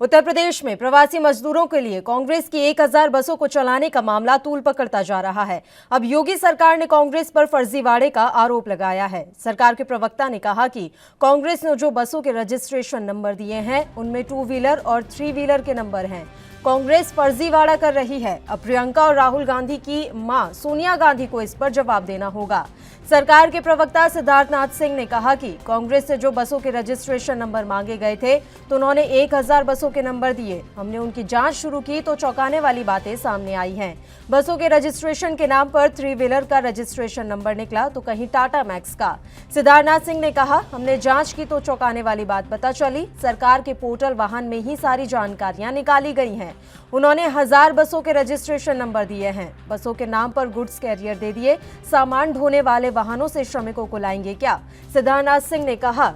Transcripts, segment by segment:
उत्तर प्रदेश में प्रवासी मजदूरों के लिए कांग्रेस की 1000 बसों को चलाने का मामला तूल पकड़ता जा रहा है। अब योगी सरकार ने कांग्रेस पर फर्जीवाड़े का आरोप लगाया है। सरकार के प्रवक्ता ने कहा कि कांग्रेस ने जो बसों के रजिस्ट्रेशन नंबर दिए हैं उनमें 2 व्हीलर और 3 व्हीलर के नंबर हैं। कांग्रेस फर्जीवाड़ा कर रही है। अब प्रियंका और राहुल गांधी की मां सोनिया गांधी को इस पर जवाब देना होगा। सरकार के प्रवक्ता सिद्धार्थनाथ सिंह ने कहा कि कांग्रेस से जो बसों के रजिस्ट्रेशन नंबर मांगे गए थे तो उन्होंने 1000 बसों के नंबर दिए। हमने उनकी जांच शुरू की तो चौंकाने वाली बातें सामने आई हैं। बसों के रजिस्ट्रेशन के नाम पर 3 व्हीलर का रजिस्ट्रेशन नंबर निकला तो कहीं टाटा मैक्स का। सिद्धार्थनाथ सिंह ने कहा, हमने जांच की तो चौंकाने वाली बात पता चली। सरकार के पोर्टल वाहन में ही सारी जानकारियां निकाली गई हैं। उन्होंने 1000 बसों के रजिस्ट्रेशन नंबर दिए हैं। बसों के नाम पर गुड्स कैरियर दे दिए। सामान ढोने वाले वाहनों से श्रमिकों को लाएंगे क्या? सिद्धार्थनाथ सिंह ने कहा,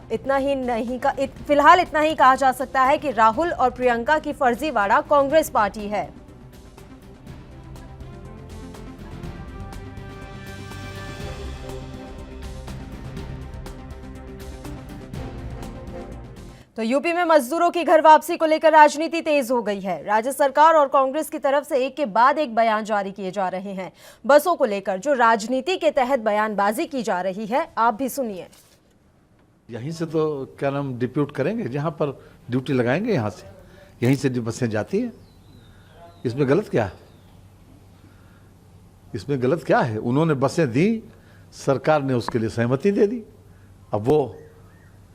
फिलहाल इतना ही कहा जा सकता है कि राहुल और प्रियंका की फर्जीवाड़ा कांग्रेस पार्टी है। तो यूपी में मजदूरों की घर वापसी को लेकर राजनीति तेज हो गई है। राज्य सरकार और कांग्रेस की तरफ से एक के बाद एक बयान जारी किए जा रहे हैं। बसों को लेकर जो राजनीति के तहत बयानबाजी की जा रही है, आप भी सुनिए। यहीं से तो क्या नाम डिप्यूट करेंगे, जहां पर ड्यूटी लगाएंगे, यहां से यहीं से बसें जाती हैं। इसमें गलत क्या है? इसमें गलत क्या है? उन्होंने बसें दी, सरकार ने उसके लिए सहमति दे दी। अब वो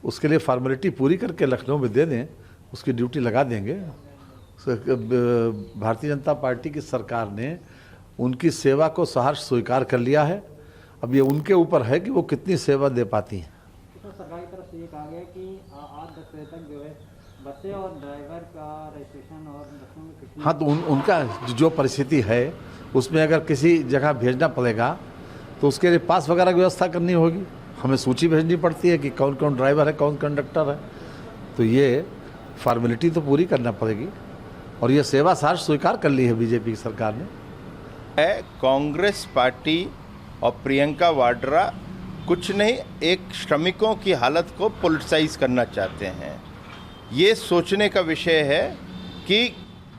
उसके लिए फॉर्मेलिटी पूरी करके लखनऊ में दे दें, उसकी ड्यूटी लगा देंगे। भारतीय जनता पार्टी की सरकार ने उनकी सेवा को सहर्ष स्वीकार कर लिया है। अब ये उनके ऊपर है कि वो कितनी सेवा दे पाती हैं। तो सरकार की तरफ से ये कहा गया कि 8-10 बजे तक जो है बसें और ड्राइवर का रजिस्ट्रेशन और बसों में कितनी। हाँ, तो उनका जो परिस्थिति है उसमें अगर किसी जगह भेजना पड़ेगा तो उसके लिए पास वगैरह की व्यवस्था करनी होगी। हमें सूची भेजनी पड़ती है कि कौन कौन ड्राइवर है, कौन कंडक्टर है। तो ये फॉर्मेलिटी तो पूरी करना पड़ेगी और ये सेवा सार स्वीकार कर ली है बीजेपी की सरकार ने। कांग्रेस पार्टी और प्रियंका वाड्रा कुछ नहीं, एक श्रमिकों की हालत को पॉलिटिसाइज करना चाहते हैं। ये सोचने का विषय है कि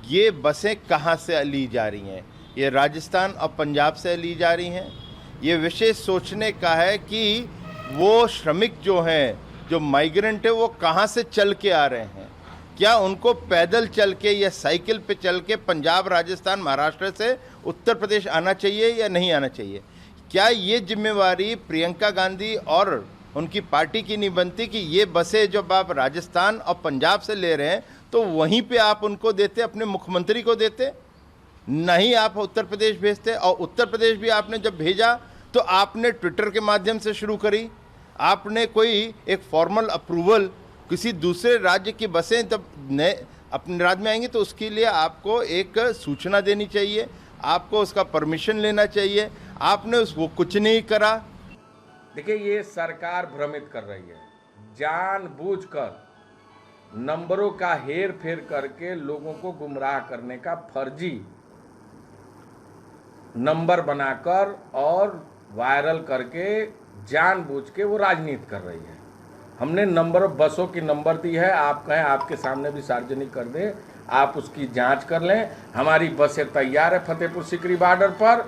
ये बसें कहाँ से ली जा रही हैं। ये राजस्थान और पंजाब से ली जा रही हैं। ये विषय सोचने का है कि वो श्रमिक जो हैं, जो माइग्रेंट है, वो कहाँ से चल के आ रहे हैं। क्या उनको पैदल चल के या साइकिल पे चल के पंजाब, राजस्थान, महाराष्ट्र से उत्तर प्रदेश आना चाहिए या नहीं आना चाहिए? क्या ये जिम्मेवारी प्रियंका गांधी और उनकी पार्टी की नहीं बनती कि ये बसें जब आप राजस्थान और पंजाब से ले रहे हैं तो वहीं पे आप उनको देते, अपने मुख्यमंत्री को देते, नहीं आप उत्तर प्रदेश भेजते? और उत्तर प्रदेश भी आपने जब भेजा तो आपने ट्विटर के माध्यम से शुरू करी। आपने कोई एक फॉर्मल अप्रूवल, किसी दूसरे राज्य की बसें जब अपने राज्य में आएंगी तो उसके लिए आपको एक सूचना देनी चाहिए, आपको उसका परमिशन लेना चाहिए। आपने उसको कुछ नहीं करा। देखिए, ये सरकार भ्रमित कर रही है, जानबूझकर नंबरों का हेर फेर करके लोगों को गुमराह करने का फर्जी नंबर बनाकर और वायरल करके जानबूझ के वो राजनीति कर रही है। हमने नंबर बसों की नंबर दी है, आप कहें आपके सामने भी सार्वजनिक कर दें, आप उसकी जांच कर लें। हमारी बसें तैयार है फतेहपुर सीकरी बॉर्डर पर।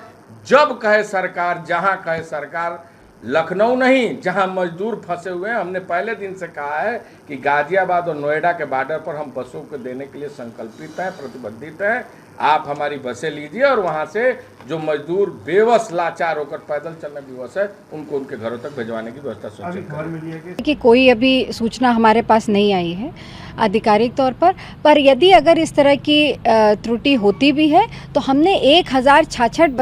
जब कहे सरकार, जहां कहे सरकार, लखनऊ नहीं, जहां मजदूर फंसे हुए हैं, हमने पहले दिन से कहा है कि गाजियाबाद और नोएडा के बॉर्डर पर हम बसों को देने के लिए संकल्पित हैं, प्रतिबद्धित हैं। आप हमारी बसें लीजिए और वहां से जो मजदूर बेवस लाचार होकर पैदल चलने विवश है उनको उनके घरों तक भिजवाने की व्यवस्था सुनिश्चित करें। कि कोई अभी सूचना हमारे पास नहीं आई है आधिकारिक तौर पर यदि अगर इस तरह की त्रुटि होती भी है तो हमने 1066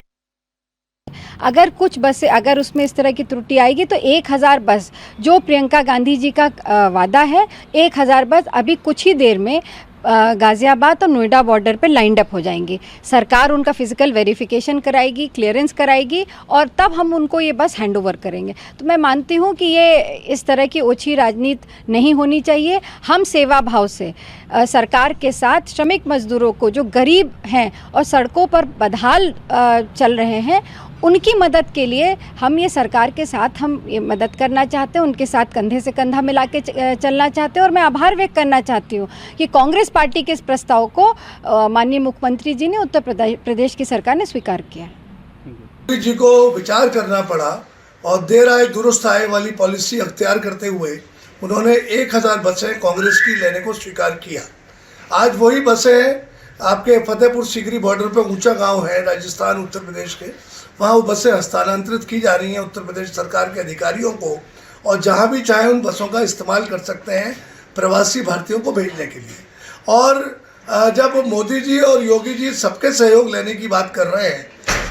अगर कुछ बसें, अगर उसमें इस तरह की त्रुटि आएगी तो 1000 बस जो प्रियंका गांधी जी का वादा है, 1000 बस अभी कुछ ही देर में गाजियाबाद और नोएडा बॉर्डर पे लाइंड अप हो जाएंगी। सरकार उनका फिजिकल वेरिफिकेशन कराएगी, क्लियरेंस कराएगी और तब हम उनको ये बस हैंड ओवर करेंगे। तो मैं मानती हूँ कि ये इस तरह की ओछी राजनीति नहीं होनी चाहिए। हम सेवा भाव से सरकार के साथ श्रमिक मजदूरों को, जो गरीब हैं और सड़कों पर बदहाल चल रहे हैं, उनकी मदद के लिए हम ये सरकार के साथ हम ये मदद करना चाहते हैं, उनके साथ कंधे से कंधा मिला के चलना चाहते हैं। और मैं आभार व्यक्त करना चाहती हूँ कि कांग्रेस पार्टी के इस प्रस्ताव को माननीय मुख्यमंत्री जी ने, उत्तर प्रदेश की सरकार ने स्वीकार किया है। मोदी जी को विचार करना पड़ा और देर आए दुरुस्त आए वाली पॉलिसी अख्तियार करते हुए उन्होंने 1000 बसें कांग्रेस की लेने को स्वीकार किया। आज वही बसें आपके फतेहपुर सीकरी बॉर्डर पे ऊंचा गांव है राजस्थान उत्तर प्रदेश के, वहाँ वो बसें हस्तांतरित की जा रही हैं उत्तर प्रदेश सरकार के अधिकारियों को, और जहाँ भी चाहे उन बसों का इस्तेमाल कर सकते हैं प्रवासी भारतीयों को भेजने के लिए। और जब मोदी जी और योगी जी सबके सहयोग लेने की बात कर रहे हैं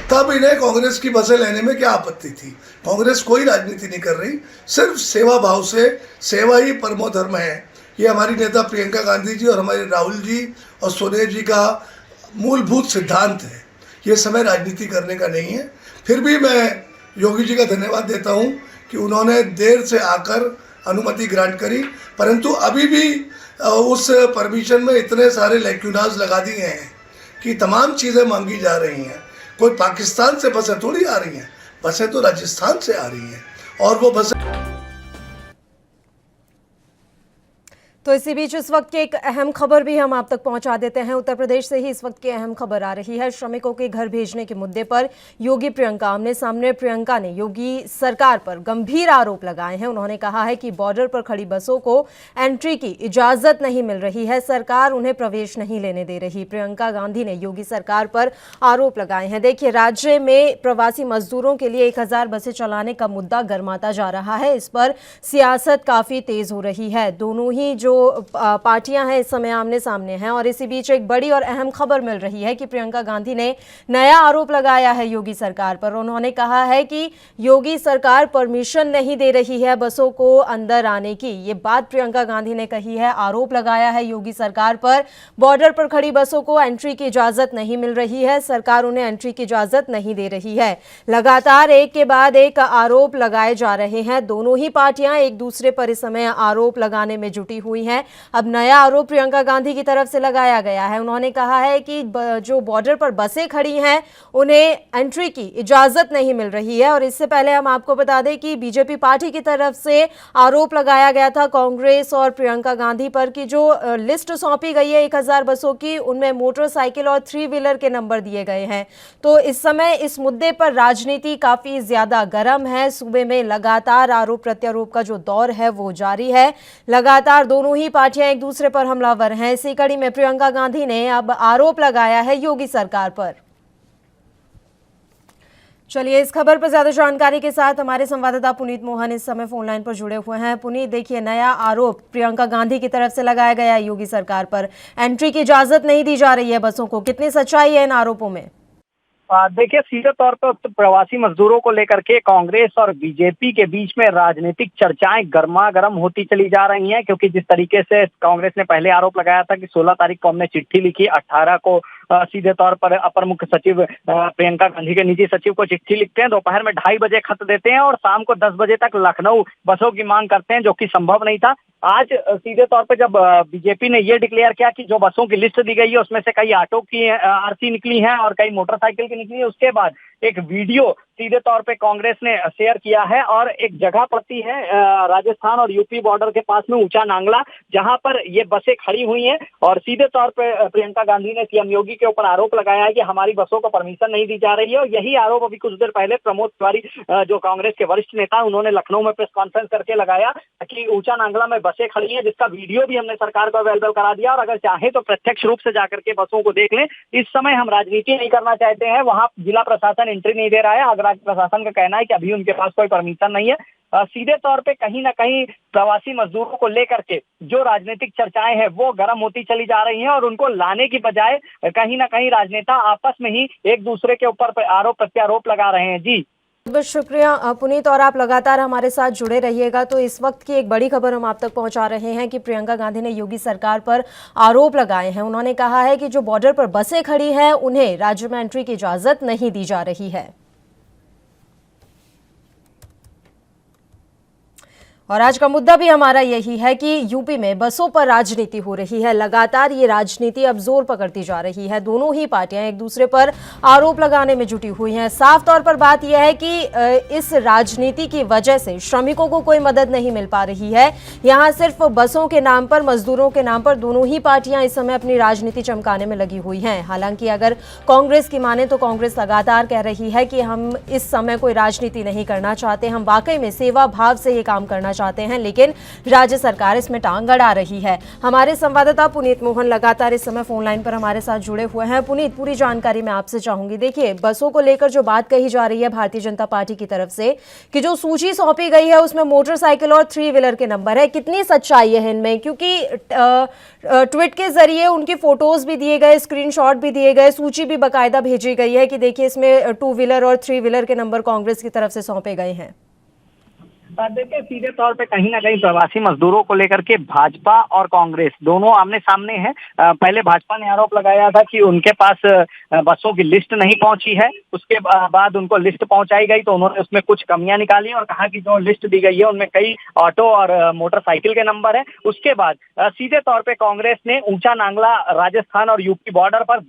तब इन्हें कांग्रेस की बसें लेने में क्या आपत्ति थी। कांग्रेस कोई राजनीति नहीं कर रही, सिर्फ सेवा भाव से, सेवा ही परमो धर्म है, ये हमारी नेता प्रियंका गांधी जी और हमारे राहुल जी और सोनिया जी का मूलभूत सिद्धांत है। ये समय राजनीति करने का नहीं है। फिर भी मैं योगी जी का धन्यवाद देता हूँ कि उन्होंने देर से आकर अनुमति ग्रांट करी, परंतु अभी भी उस परमिशन में इतने सारे लैक्यूनाज लगा दिए हैं कि तमाम चीज़ें मांगी जा रही हैं। कोई पाकिस्तान से बसें थोड़ी आ रही हैं, बसें तो राजस्थान से आ रही हैं, और वो बसें। तो इसी बीच इस वक्त की एक अहम खबर भी हम आप तक पहुंचा देते हैं। उत्तर प्रदेश से ही इस वक्त की अहम खबर आ रही है। श्रमिकों के घर भेजने के मुद्दे पर योगी प्रियंका आमने सामने। प्रियंका ने योगी सरकार पर गंभीर आरोप लगाए हैं। उन्होंने कहा है कि बॉर्डर पर खड़ी बसों को एंट्री की इजाजत नहीं मिल रही है, सरकार उन्हें प्रवेश नहीं लेने दे रही। प्रियंका गांधी ने योगी सरकार पर आरोप लगाए हैं। देखिए, राज्य में प्रवासी मजदूरों के लिए 1000 बसें चलाने का मुद्दा गर्माता जा रहा है। इस पर सियासत काफी तेज हो रही है। दोनों ही जो पार्टियां हैं इस समय आमने सामने हैं, और इसी बीच एक बड़ी और अहम खबर मिल रही है कि प्रियंका गांधी ने नया आरोप लगाया है योगी सरकार पर। उन्होंने कहा है कि योगी सरकार परमिशन नहीं दे रही है बसों को अंदर आने की। ये बात प्रियंका गांधी ने कही है, आरोप लगाया है योगी सरकार पर। बॉर्डर पर खड़ी बसों को एंट्री की इजाजत नहीं मिल रही है, सरकार उन्हें एंट्री की इजाजत नहीं दे रही है। लगातार एक के बाद एक आरोप लगाए जा रहे हैं। दोनों ही पार्टियां एक दूसरे पर इस समय आरोप लगाने में जुटी हुई हैं। अब नया आरोप प्रियंका गांधी की तरफ से लगाया गया है। उन्होंने कहा है कि जो बॉर्डर पर बसें खड़ी हैं उन्हें एंट्री की इजाजत नहीं मिल रही है। और इससे पहले हम आपको बता दें कि बीजेपी पार्टी की तरफ से आरोप लगाया गया था कांग्रेस और प्रियंका गांधी पर कि जो लिस्ट सौंपी गई है 1000 बसों की, उनमें मोटरसाइकिल और 3 व्हीलर के नंबर दिए गए हैं। तो इस समय इस मुद्दे पर राजनीति काफी ज्यादा गर्म है। सूबे में लगातार आरोप प्रत्यारोप का जो दौर है वो जारी है। लगातार दोनों ही पार्टियां एक दूसरे पर हमलावर हैं। इसी कड़ी में प्रियंका गांधी ने अब आरोप लगाया है योगी सरकार पर। चलिए, इस खबर पर ज्यादा जानकारी के साथ हमारे संवाददाता पुनीत मोहन इस समय फोन लाइन पर जुड़े हुए हैं। पुनीत, देखिए, नया आरोप प्रियंका गांधी की तरफ से लगाया गया है योगी सरकार पर। एंट्री की इजाजत नहीं दी जा रही है बसों को, कितनी सच्चाई है इन आरोपों में? देखिए, सीधे तौर पर प्रवासी मजदूरों को लेकर के कांग्रेस और बीजेपी के बीच में राजनीतिक चर्चाएं गर्मागर्म होती चली जा रही हैं, क्योंकि जिस तरीके से कांग्रेस ने पहले आरोप लगाया था कि 16 तारीख को हमने चिट्ठी लिखी, 18 को सीधे तौर पर अपर मुख्य सचिव प्रियंका गांधी के निजी सचिव को चिट्ठी लिखते हैं, दोपहर में 2:30 बजे खत देते हैं और शाम को 10 बजे तक लखनऊ बसों की मांग करते हैं, जो कि संभव नहीं था। आज सीधे तौर पर जब बीजेपी ने ये डिक्लेयर किया कि जो बसों की लिस्ट दी गई है उसमें से कई ऑटो की आरसी निकली है और कई मोटरसाइकिल की निकली है, उसके बाद एक वीडियो सीधे तौर पे कांग्रेस ने शेयर किया है और एक जगह पड़ती है राजस्थान और यूपी बॉर्डर के पास में ऊंचा नांगला, जहां पर ये बसें खड़ी हुई हैं। और सीधे तौर पे प्रियंका गांधी ने सीएम योगी के ऊपर आरोप लगाया है कि हमारी बसों को परमिशन नहीं दी जा रही है। और यही आरोप अभी कुछ देर पहले प्रमोद तिवारी, जो कांग्रेस के वरिष्ठ नेता, उन्होंने लखनऊ में प्रेस कॉन्फ्रेंस करके लगाया कि ऊंचा नांगला में बसें खड़ी है, जिसका वीडियो भी हमने सरकार को अवेलेबल करा दिया। और अगर चाहे तो प्रत्यक्ष रूप से जाकर के बसों को देख लें। इस समय हम राजनीति नहीं करना चाहते हैं, वहां जिला प्रशासन एंट्री नहीं दे रहा है। आगरा प्रशासन का कहना है कि अभी उनके पास कोई परमिशन नहीं है। सीधे तौर पे कहीं ना कहीं प्रवासी मजदूरों को लेकर के जो राजनीतिक चर्चाएं हैं वो गर्म होती चली जा रही हैं और उनको लाने की बजाय कहीं ना कहीं राजनेता आपस में ही एक दूसरे के ऊपर आरोप प्रत्यारोप लगा रहे हैं। जी, बहुत शुक्रिया पुनीत, और आप लगातार हमारे साथ जुड़े रहिएगा। तो इस वक्त की एक बड़ी खबर हम आप तक पहुंचा रहे हैं कि प्रियंका गांधी ने योगी सरकार पर आरोप लगाए हैं। उन्होंने कहा है कि जो बॉर्डर पर बसें खड़ी हैं उन्हें राज्य में एंट्री की इजाजत नहीं दी जा रही है। और आज का मुद्दा भी हमारा यही है कि यूपी में बसों पर राजनीति हो रही है। लगातार ये राजनीति अब जोर पकड़ती जा रही है। दोनों ही पार्टियां एक दूसरे पर आरोप लगाने में जुटी हुई हैं। साफ तौर पर बात यह है कि इस राजनीति की वजह से श्रमिकों को कोई मदद नहीं मिल पा रही है। यहां सिर्फ बसों के नाम पर, मजदूरों के नाम पर दोनों ही पार्टियां इस समय अपनी राजनीति चमकाने में लगी हुई हैं। हालांकि अगर कांग्रेस की माने तो कांग्रेस लगातार कह रही है कि हम इस समय कोई राजनीति नहीं करना चाहते, हम वाकई में सेवा भाव से ये काम करना चाहते हैं, लेकिन राज्य सरकार इसमें टांग अड़ा रही है। हमारे संवाददाता पुनीत मोहन लगातार इस समय फोन लाइन पर हमारे साथ जुड़े हुए हैं। पुनीत, पूरी जानकारी मैं आपसे चाहूंगी। देखिए, बसों को लेकर जो बात कही जा रही है भारतीय जनता पार्टी की तरफ से कि जो सूची सौंपी गई है उसमें मोटरसाइकिल और 3 व्हीलर के नंबर है, कितनी सच्चाई है इनमें? क्योंकि ट्वीट के जरिए उनकी फोटोज भी दिए गए, स्क्रीनशॉट भी दिए गए, सूची भी बाकायदा भेजी गई है कि देखिए इसमें 2 व्हीलर और 3 व्हीलर के नंबर कांग्रेस की तरफ से सौंपे गए हैं। देखिए, सीधे तौर पे कहीं ना कहीं प्रवासी मजदूरों को लेकर के भाजपा और कांग्रेस दोनों आमने सामने हैं। पहले भाजपा ने आरोप लगाया था कि उनके पास बसों की लिस्ट नहीं पहुंची है, उसके बाद उनको लिस्ट पहुंचाई गई तो उन्होंने उसमें कुछ कमियां निकाली और कहा कि जो लिस्ट दी गई है उनमें कई ऑटो और मोटरसाइकिल के नंबर है। उसके बाद सीधे तौर पे कांग्रेस ने ऊंचा नांगला राजस्थान और यूपी बॉर्डर पर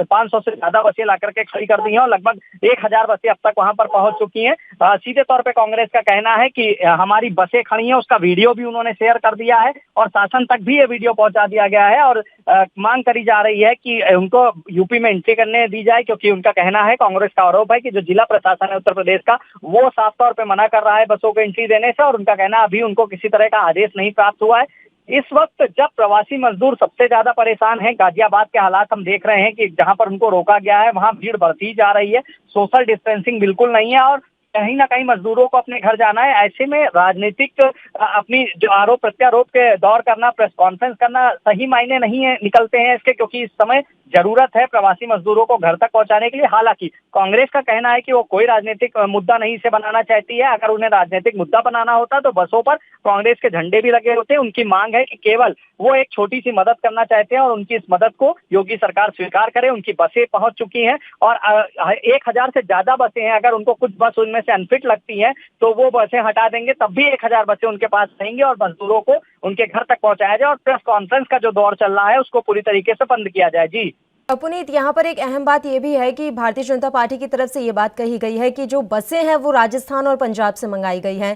500 से ज्यादा बसें ला करके खड़ी कर दी हैं और लगभग 1000 बसें अब तक वहां पर पहुंच चुकी हैं। सीधे तौर पे कांग्रेस का कहना है कि हमारी बसें खड़ी हैं, उसका वीडियो भी उन्होंने शेयर कर दिया है और शासन तक भी ये वीडियो पहुंचा दिया गया है और मांग करी जा रही है कि उनको यूपी में एंट्री करने दी जाए, क्योंकि उनका कहना है, कांग्रेस का आरोप है कि जो जिला प्रशासन है उत्तर प्रदेश का वो साफ तौर पे मना कर रहा है बसों को एंट्री देने से और उनका कहना अभी उनको किसी तरह का आदेश नहीं प्राप्त हुआ है। इस वक्त जब प्रवासी मजदूर सबसे ज्यादा परेशान हैं, गाजियाबाद के हालात हम देख रहे हैं कि जहां पर उनको रोका गया है वहां भीड़ बढ़ती जा रही है, सोशल डिस्टेंसिंग बिल्कुल नहीं है और कहीं ना कहीं मजदूरों को अपने घर जाना है। ऐसे में राजनीतिक अपनी जो आरोप प्रत्यारोप के दौर करना, प्रेस कॉन्फ्रेंस करना सही मायने नहीं है निकलते हैं इसके, क्योंकि इस समय जरूरत है प्रवासी मजदूरों को घर तक पहुंचाने के लिए। हालांकि कांग्रेस का कहना है कि वो कोई राजनीतिक मुद्दा नहीं से बनाना चाहती है। अगर उन्हें राजनीतिक मुद्दा बनाना होता तो बसों पर कांग्रेस के झंडे भी लगे होते। उनकी मांग है कि केवल वो एक छोटी सी मदद करना चाहते हैं और उनकी इस मदद को योगी सरकार स्वीकार करे। उनकी बसें पहुंच चुकी हैं और 1000 से ज्यादा बसें हैं। अगर उनको कुछ बस उनमें से अनफिट लगती हैं तो वो बसें हटा देंगे, तब भी 1000 बसें उनके पास रहेंगे और मजदूरों को उनके घर तक पहुंचाया जाए और प्रेस कॉन्फ्रेंस का जो दौर चल रहा है उसको पूरी तरीके से बंद किया जाए। जी पुनीत, यहाँ पर एक अहम बात यह भी है कि भारतीय जनता पार्टी की तरफ से ये बात कही गई है कि जो बसें हैं वो राजस्थान और पंजाब से मंगाई गई हैं,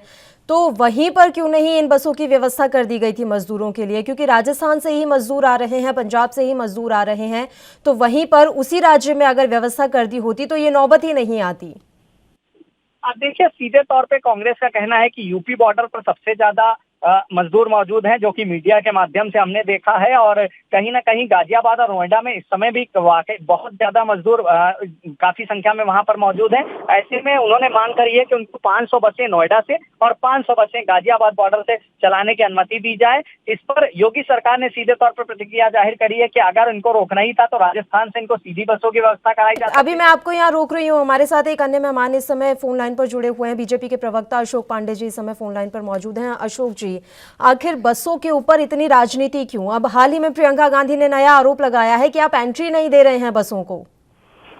तो वहीं पर क्यों नहीं इन बसों की व्यवस्था कर दी गई थी मजदूरों के लिए? क्योंकि राजस्थान से ही मजदूर आ रहे हैं, पंजाब से ही मजदूर आ रहे हैं, तो वहीं पर उसी राज्य में अगर व्यवस्था कर दी होती तो ये नौबत ही नहीं आती। देखिए, सीधे तौर पे कांग्रेस का कहना है कि यूपी बॉर्डर पर सबसे ज्यादा मजदूर मौजूद हैं, जो कि मीडिया के माध्यम से हमने देखा है और कहीं ना कहीं गाजियाबाद और नोएडा में इस समय भी वाकई बहुत ज्यादा मजदूर काफी संख्या में वहां पर मौजूद हैं। ऐसे में उन्होंने मांग करी है कि उनको 500 बसें नोएडा से और 500 बसें गाजियाबाद बॉर्डर से चलाने की अनुमति दी जाए। इस पर योगी सरकार ने सीधे तौर पर प्रतिक्रिया जाहिर करी है कि अगर इनको रोकना ही था तो राजस्थान से इनको सीधी बसों की व्यवस्था कराई जाती। अभी मैं आपको यहाँ रोक रही हूँ, हमारे साथ एक अन्य मेहमान इस समय फोन लाइन पर जुड़े हुए हैं। बीजेपी के प्रवक्ता अशोक पांडे जी इस समय फोन लाइन पर मौजूद हैं। अशोक जी, आखिर बसों के ऊपर इतनी राजनीति क्यों? अब हाल ही में प्रियंका गांधी ने नया आरोप लगाया है कि आप एंट्री नहीं दे रहे हैं बसों को।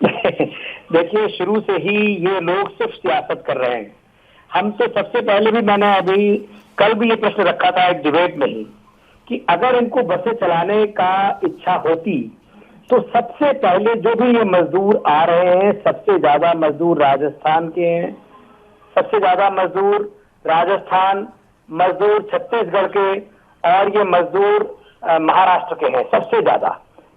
देखिए, शुरू से ही ये लोग सिर्फ सियासत कर रहे हैं। हम तो सबसे पहले भी, मैंने अभी कल भी ये प्रश्न रखा था एक डिबेट में ही, कि अगर इनको बसें चलाने का इच्छा होती तो सबसे पहले जो भी ये मजदूर आ रहे हैं, सबसे ज्यादा मजदूर राजस्थान के हैं, सबसे ज्यादा मजदूर राजस्थान, मजदूर छत्तीसगढ़ के और ये मजदूर महाराष्ट्र के हैं, सबसे ज्यादा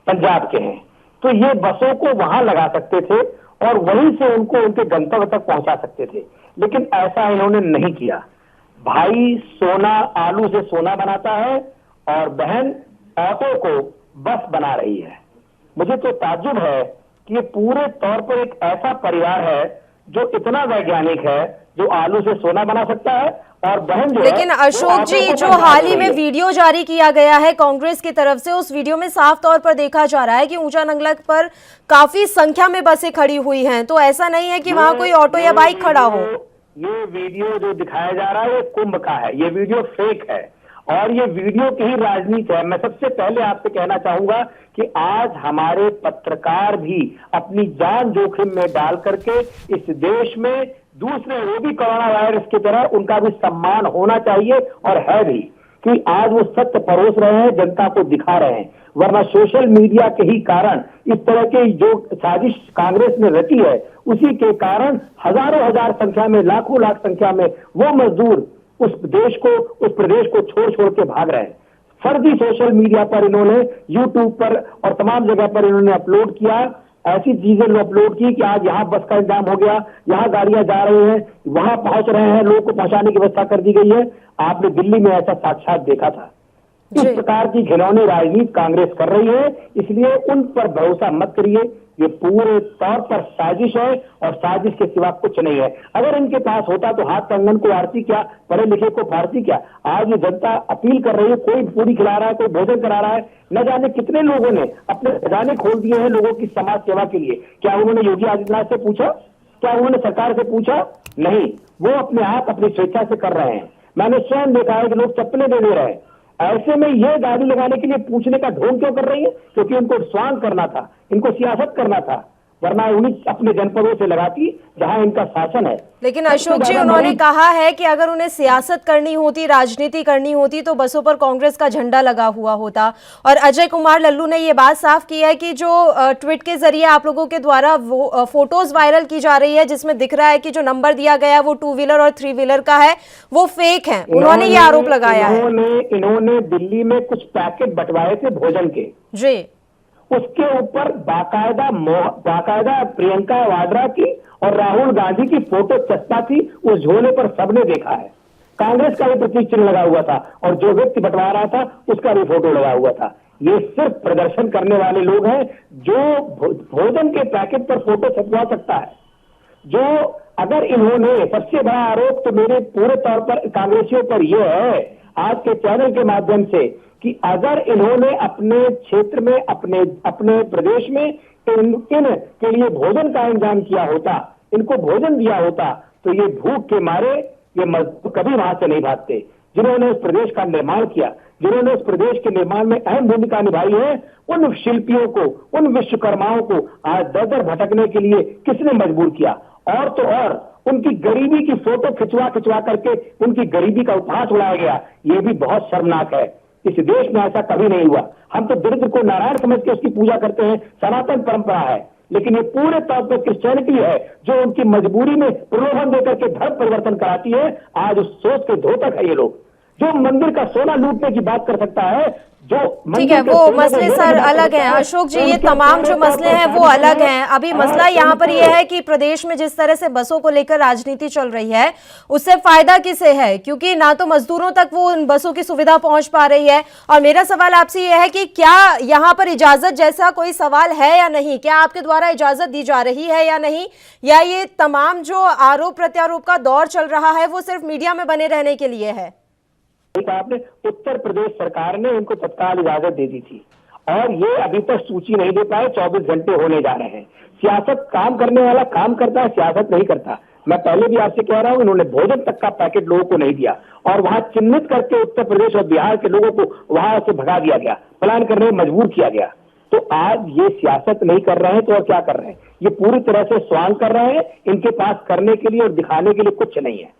पंजाब के हैं। तो ये बसों को वहां लगा सकते थे और वहीं से उनको उनके गंतव्य तक पहुंचा सकते थे, लेकिन ऐसा इन्होंने नहीं किया। भाई सोना आलू से सोना बनाता है और बहन ऑटो को बस बना रही है। मुझे तो ताज्जुब है कि ये पूरे तौर पर एक ऐसा परिवार है जो इतना वैज्ञानिक है, जो आलू से सोना बना सकता है और बहन जो लेकिन अशोक जी, जो हाल ही में वीडियो जारी किया गया है कांग्रेस की तरफ से, उस वीडियो में साफ तौर पर देखा जा रहा है कि ऊंचा नांगला पर काफी संख्या में बसें खड़ी हुई हैं, तो ऐसा नहीं है कि वहां कोई ऑटो या बाइक खड़ा हो। ये वीडियो जो दिखाया जा रहा है ये कुंभ का है, ये वीडियो फेक है और ये वीडियो की ही राजनीति है। मैं सबसे पहले आपसे कहना चाहूंगा कि आज हमारे पत्रकार भी अपनी जान जोखिम में डाल करके इस देश में दूसरे वो भी कोरोना वायरस की तरह उनका भी सम्मान होना चाहिए और है भी, कि आज वो सत्य परोस रहे हैं, जनता को दिखा रहे हैं। वरना सोशल मीडिया के ही कारण इस तरह के जो साजिश कांग्रेस ने रची है, उसी के कारण हजारों हजार संख्या में, लाखों लाख संख्या में वो मजदूर उस देश को, उस प्रदेश को छोड़ छोड़ के भाग रहे हैं। फर्जी सोशल मीडिया पर इन्होंने, यूट्यूब पर और तमाम जगह पर इन्होंने अपलोड किया, ऐसी चीजें अपलोड की कि आज यहाँ बस का इंतजाम हो गया, यहाँ गाड़ियां जा रही हैं, वहां पहुंच रहे हैं, लोगों को पहुंचाने की व्यवस्था कर दी गई है। आपने दिल्ली में ऐसा साक्षात देखा था। इस प्रकार की घिनौनी राजनीति कांग्रेस कर रही है, इसलिए उन पर भरोसा मत करिए। ये पूरे तौर पर साजिश है और साजिश के सिवा कुछ नहीं है। अगर इनके पास होता तो हाथ कंगन को आरती क्या, पढ़े लिखे को फारसी क्या। आज ये जनता अपील कर रही है, कोई पूरी खिला रहा है, कोई भोजन करा रहा है। न जाने कितने लोगों ने अपने खजाने खोल दिए हैं लोगों की समाज सेवा के लिए। क्या उन्होंने योगी आदित्यनाथ से पूछा? क्या उन्होंने सरकार से पूछा? नहीं, वो अपने आप अपनी स्वेच्छा से कर रहे हैं। मैंने स्वयं देखा है कि लोग चप्पलें दे रहे हैं। ऐसे में ये गाड़ी लगाने के लिए पूछने का ढोंग क्यों कर रही है? क्योंकि इनको स्वांग करना था, इनको सियासत करना था, वरना उन्हीं अपने जनपदों से लगाती जहां इनका शासन है। लेकिन अशोक जी, उन्होंने कहा है कि अगर उन्हें सियासत करनी होती, राजनीति करनी होती तो बसों पर कांग्रेस का झंडा लगा हुआ होता। और अजय कुमार लल्लू ने ये बात साफ की है कि जो ट्वीट के जरिए आप लोगों के द्वारा वो फोटोज वायरल की जा रही है जिसमें दिख रहा है कि जो नंबर दिया गया वो 2 व्हीलर और 3 व्हीलर का है, वो फेक है। उन्होंने ये आरोप लगाया है। इन्होंने दिल्ली में कुछ पैकेट बंटवाए थे भोजन के जी, उसके ऊपर बाकायदा प्रियंका वाड्रा की और राहुल गांधी की फोटो चस्पा थी। उस झोले पर सबने देखा है। कांग्रेस का भी प्रतीक चिन्ह लगा हुआ था और जो व्यक्ति बंटवा रहा था उसका भी फोटो लगा हुआ था। ये सिर्फ प्रदर्शन करने वाले लोग हैं। जो भोजन के पैकेट पर फोटो छपवा सकता है, जो अगर इन्होंने, सबसे बड़ा आरोप तो मेरे पूरे तौर पर कांग्रेसियों पर यह है आज के चैनल के माध्यम से, कि अगर इन्होंने अपने क्षेत्र में, अपने प्रदेश में इन के लिए भोजन का इंतजाम किया होता, इनको भोजन दिया होता, तो ये भूख के मारे ये मजदूर कभी वहां से नहीं भागते। जिन्होंने उस प्रदेश का निर्माण किया, जिन्होंने उस प्रदेश के निर्माण में अहम भूमिका निभाई है, उन शिल्पियों को, उन विश्वकर्माओं को आज दर भटकने के लिए किसने मजबूर किया? और तो और उनकी गरीबी की फोटो खिंचवा करके उनकी गरीबी का उपहास उड़ाया गया। ये भी बहुत शर्मनाक है। इस देश में ऐसा कभी नहीं हुआ। हम तो दरिद्र को नारायण समझ के उसकी पूजा करते हैं, सनातन परंपरा है, लेकिन ये पूरे तौर पर क्रिश्चियनिटी है जो उनकी मजबूरी में प्रलोभन देकर के धर्म परिवर्तन कराती है। आज उस सोच के धोतक है ये लोग। जो मंदिर का सोना लूटने की बात कर सकता है, जो ठीक है, वो मसले सर अलग हैं। अशोक जी, ये तमाम जो मसले हैं वो अलग हैं। अभी मसला यहाँ पर ये है कि प्रदेश में जिस तरह से बसों को लेकर राजनीति चल रही है, उससे फायदा किसे है? क्योंकि ना तो मजदूरों तक वो उन बसों की सुविधा पहुंच पा रही है। और मेरा सवाल आपसे ये है कि क्या यहाँ पर इजाजत जैसा कोई सवाल है या नहीं? क्या आपके द्वारा इजाजत दी जा रही है या नहीं? या ये तमाम जो आरोप प्रत्यारोप का दौर चल रहा है वो सिर्फ मीडिया में बने रहने के लिए है? आपने उत्तर प्रदेश सरकार ने इनको तत्काल इजाजत दे दी थी और ये अभी तक सूची नहीं दे पाए। 24 घंटे होने जा रहे हैं। सियासत काम करने वाला काम करता है, सियासत नहीं करता। मैं पहले भी आपसे कह रहा हूं, इन्होंने भोजन तक का पैकेट लोगों को नहीं दिया और वहां चिन्हित करके उत्तर प्रदेश और बिहार के लोगों को वहां से भगा दिया गया, पलायन करने में मजबूर किया गया। तो आज ये सियासत नहीं कर रहे हैं तो और क्या कर रहे हैं? ये पूरी तरह से स्वांग कर रहे हैं। इनके पास करने के लिए और दिखाने के लिए कुछ नहीं है।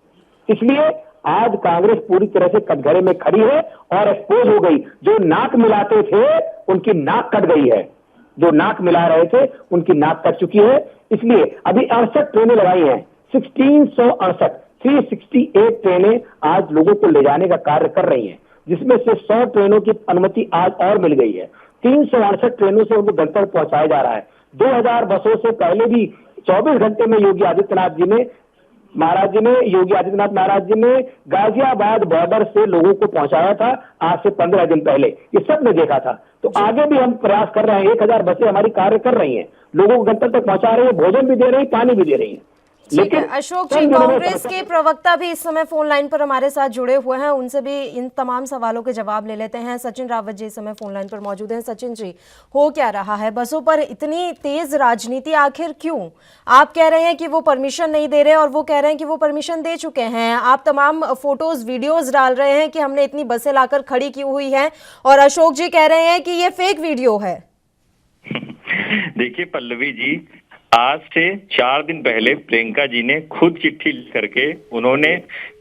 इसलिए आज कांग्रेस पूरी तरह से कटघरे में खड़ी है और एक्सपोज हो गई। जो नाक मिलाते थे उनकी नाक कट गई है, जो नाक मिला रहे थे उनकी नाक कट चुकी है। इसलिए अभी 68 ट्रेनें लगाई हैं, 368 ट्रेनें आज लोगों को ले जाने का कार्य कर रही हैं, जिसमें से 100 ट्रेनों की अनुमति आज और मिल गई है। 368 ट्रेनों से उनको गंतव्य पहुंचाया जा रहा है। 2000 बसों से पहले भी 24 घंटे में योगी आदित्यनाथ महाराज जी ने गाजियाबाद बॉर्डर से लोगों को पहुंचाया था आज से 15 दिन पहले। ये सब ने देखा था। तो आगे भी हम प्रयास कर रहे हैं। 1000 बसें हमारी कार्य कर रही हैं, लोगों को गंतव्य तक पहुंचा रही है, भोजन भी दे रही है, पानी भी दे रही है। ठीक है अशोक जी, कांग्रेस के प्रवक्ता भी इस समय फोन लाइन पर हमारे साथ जुड़े हुए हैं, उनसे भी इन तमाम सवालों के जवाब ले लेते हैं। सचिन रावत जी इस समय फोन लाइन पर मौजूद हैं। सचिन जी, हो क्या रहा है? बसों पर इतनी तेज राजनीति आखिर क्यों? आप कह रहे हैं कि वो परमिशन नहीं दे रहे और वो कह रहे हैं कि वो परमिशन दे चुके हैं। आप तमाम फोटोज वीडियोज डाल रहे हैं कि हमने इतनी बसें लाकर खड़ी की हुई हैं, और अशोक जी कह रहे हैं कि ये फेक वीडियो है। देखिए पल्लवी जी, आज से 4 दिन पहले प्रियंका जी ने खुद चिट्ठी लिख करके उन्होंने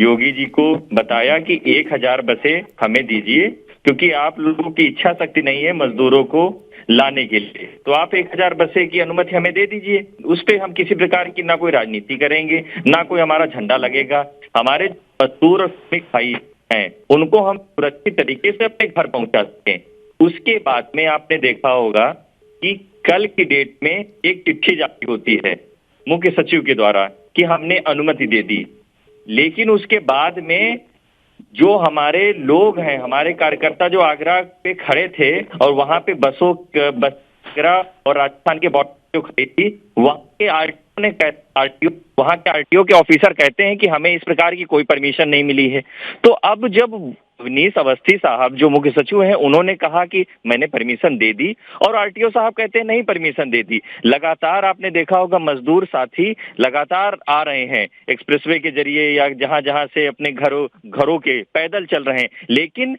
योगी जी को बताया कि 1000 बसें हमें दीजिए, क्योंकि आप लोगों की इच्छा शक्ति नहीं है मजदूरों को लाने के लिए, तो आप 1000 बसें की अनुमति हमें दे दीजिए। उस पे हम किसी प्रकार की ना कोई राजनीति करेंगे, ना कोई हमारा झंडा लगेगा। हमारे मजदूर और श्रमिक भाई हैं, उनको हम सुरक्षित तरीके से अपने घर पहुंचा सकें। उसके बाद में आपने देखा होगा कि कल की डेट में एक चिट्ठी जारी होती है मुख्य सचिव के द्वारा कि हमने अनुमति दे दी, लेकिन उसके बाद में जो हमारे लोग हैं, हमारे कार्यकर्ता जो आगरा पे खड़े थे और वहां पे आगरा और राजस्थान के बॉर्डर जो खड़ी थी, वहां के वहां के आरटीओ के ऑफिसर कहते हैं कि हमें इस प्रकार की कोई परमिशन नहीं मिली है। तो अब जब अवनीश अवस्थी साहब जो मुख्य सचिव हैं, उन्होंने कहा कि मैंने परमिशन दे दी, और आरटीओ साहब कहते हैं नहीं परमिशन दे दी। लगातार आपने देखा होगा मजदूर साथी लगातार आ रहे हैं एक्सप्रेसवे के जरिए या जहां जहां से अपने घरों के पैदल चल रहे हैं, लेकिन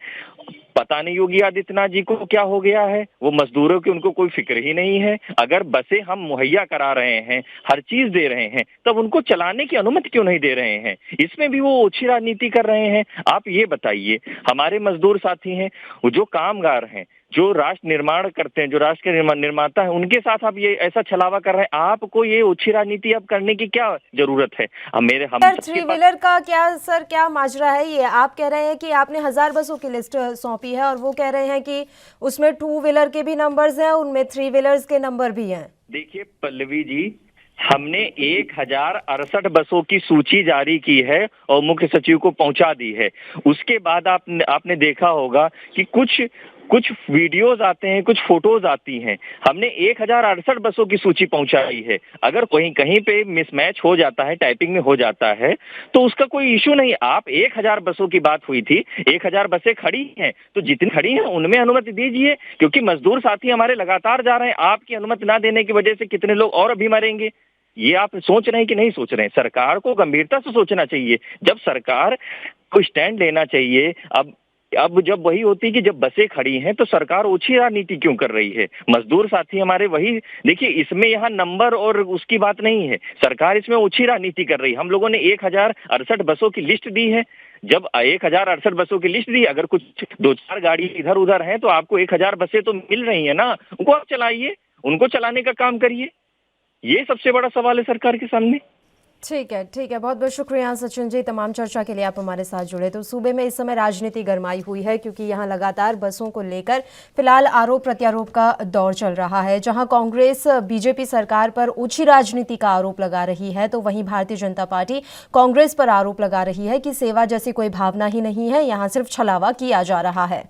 पता नहीं योगी आदित्यनाथ जी को क्या हो गया है, वो मजदूरों की उनको कोई फिक्र ही नहीं है। अगर बसें हम मुहैया करा रहे हैं, हर चीज दे रहे हैं, तब उनको चलाने की अनुमति क्यों नहीं दे रहे हैं? इसमें भी वो ओछी राजनीति कर रहे हैं। आप ये बताइए, हमारे मजदूर साथी हैं, वो जो कामगार हैं, जो राष्ट्र निर्माण करते हैं, जो राष्ट्र के निर्माता है, उनके साथ आप ये ऐसा छलावा कर रहे हैं। आपको ये ओछी राजनीति अब करने की क्या जरूरत है? हम 3 व्हीलर का क्या माजरा है? ये आप कह रहे हैं कि आपने 1000 बसों की लिस्ट सौंपी है और वो कह रहे हैं कि उसमें 2 व्हीलर के भी नंबर्स हैं, उनमें 3 व्हीलर्स के नंबर भी हैं। देखिए पल्लवी जी, हमने 1068 बसों की सूची जारी की है और मुख्य सचिव को पहुंचा दी है। उसके बाद आपने देखा होगा कि कुछ वीडियोस आते हैं, कुछ फोटोज आती हैं। हमने 1068 बसों की सूची पहुंचाई है। अगर कहीं पे मिसमैच हो जाता है, टाइपिंग में हो जाता है, तो उसका कोई इशू नहीं। आप 1000 बसों की बात हुई थी, 1000 बसें खड़ी हैं, तो जितनी खड़ी हैं उनमें अनुमति दीजिए, क्योंकि मजदूर साथी हमारे लगातार जा रहे हैं। आपकी अनुमति ना देने की वजह से कितने लोग और अभी मरेंगे, ये आप सोच रहे हैं कि नहीं सोच रहे हैं? सरकार को गंभीरता से सोचना चाहिए। जब सरकार को स्टैंड लेना चाहिए। अब जब वही होती है कि जब बसें खड़ी हैं तो सरकार ओछी राजनीति क्यों कर रही है? मजदूर साथी हमारे वही, देखिए इसमें यहाँ नंबर और उसकी बात नहीं है, सरकार इसमें ओछी राजनीति कर रही है। हम लोगों ने 1068 बसों की लिस्ट दी है। जब 1068 बसों की लिस्ट दी, अगर कुछ 2-4 गाड़ी इधर उधर हैं तो आपको 1000 बसें तो मिल रही है ना, उनको आप चलाइए, उनको चलाने का काम करिए। ये सबसे बड़ा सवाल है सरकार के सामने। ठीक है, बहुत बहुत शुक्रिया सचिन जी, तमाम चर्चा के लिए आप हमारे साथ जुड़े। तो सूबे में इस समय राजनीति गरमाई हुई है, क्योंकि यहाँ लगातार बसों को लेकर फिलहाल आरोप प्रत्यारोप का दौर चल रहा है। जहां कांग्रेस बीजेपी सरकार पर ओछी राजनीति का आरोप लगा रही है, तो वहीं भारतीय जनता पार्टी कांग्रेस पर आरोप लगा रही है कि सेवा जैसी कोई भावना ही नहीं है, यहाँ सिर्फ छलावा किया जा रहा है।